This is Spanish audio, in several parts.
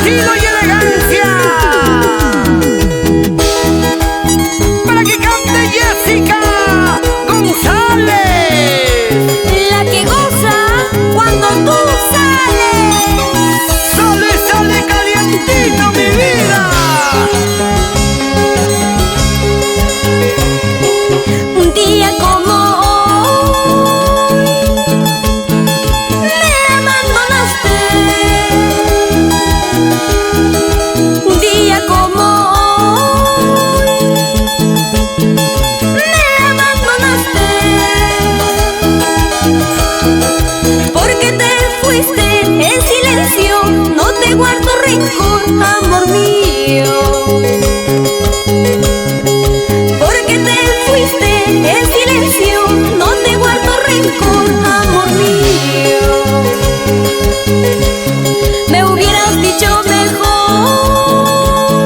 estilo y elegancia. Para que cante Jessica González, la que goza cuando tú sales. sale, sale calientito mi vida. Un día como hoy me abandonaste. Un día como hoy me abandonaste. Porque te fuiste en silencio, no te guardo rencor, amor mío. Porque te fuiste en silencio, no te guardo rencor, amor mío. Me hubieras dicho mejor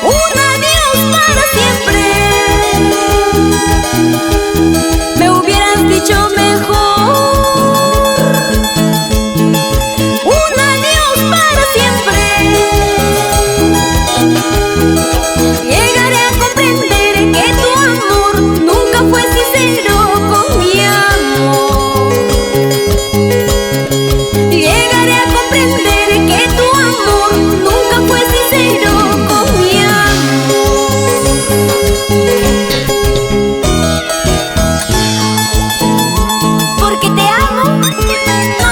un adiós para siempre. Me hubieras dicho mejor un adiós para siempre. Llegaré a comprender que tu amor nunca fue sincero con mi amor. Llegaré a comprender que tu amor nunca fue sincero con mi amor. Porque te amo, no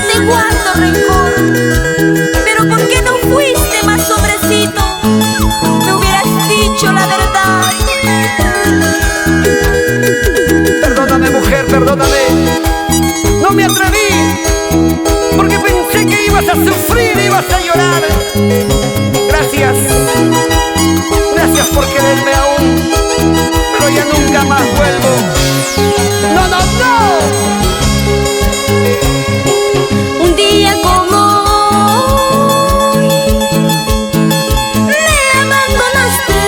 te guardo rencor. Pero ¿por qué no fuiste más hombrecito? Me hubieras dicho la verdad. Perdóname, mujer, perdóname. No me atreví, porque pensé que ibas a sufrir, ibas a llorar. Gracias, gracias por quererme aún, pero ya nunca más vuelvo. No, no, no. Un día como hoy me abandonaste.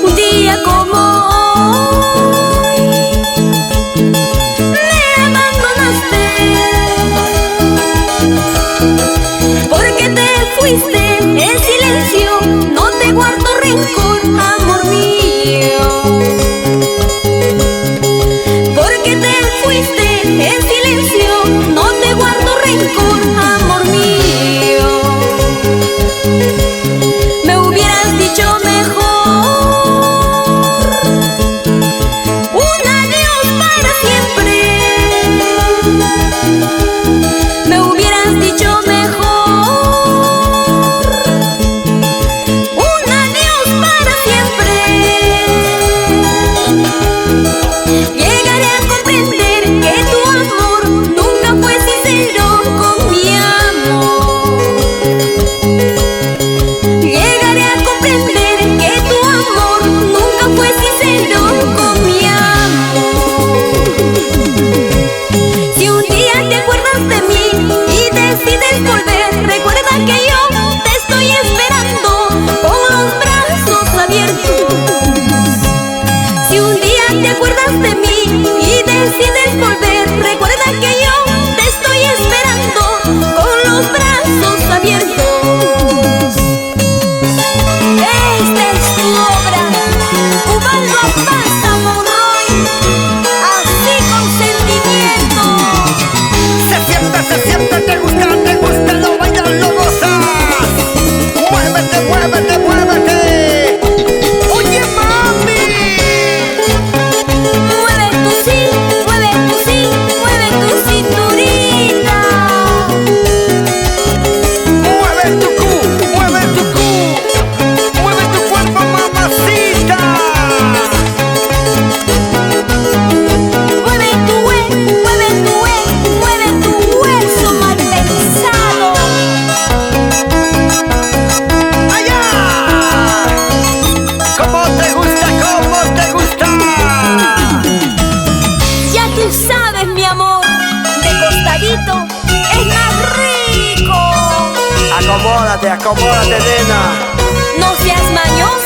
Un día como hoy me abandonaste. Porque te fuiste en silencio, no te guardo rencor, amor mío. Porque te fuiste en silencio, no te guardo rencor, amor mío. Me hubieras dicho mejor un adiós para siempre. Me hubieras dicho mejor un adiós para siempre. Llegaré a comprender que tu amor nunca fue sincero con mi amor. Llegaré a comprender que tu amor nunca fue sincero con mi amor. Si un día te acuerdas de mí y decides volver, recuerda que yo te estoy esperando con los brazos abiertos. Si un día te acuerdas de mí y decides volver, recuerda que yo te estoy esperando con los brazos abiertos. Esta es tu obra, Ubaldo Pasa Monroy, así con sentimiento. Se siente, te gusta, lo bailas, lo gozas. Muévete, muévete, muévete. Oye, mami. Mueve tu sí, mueve tu sí, mueve tu cinturita. Mueve tu cu, mueve tu cu, mueve tu cuerpo, mamacita. Mueve tu hueso mal pensado. Allá. ¿Cómo te gusta, cómo te gusta? Ya tú sabes, mi amor, de costadito es más rico. Acomódate, acomódate, nena. No seas mañoso.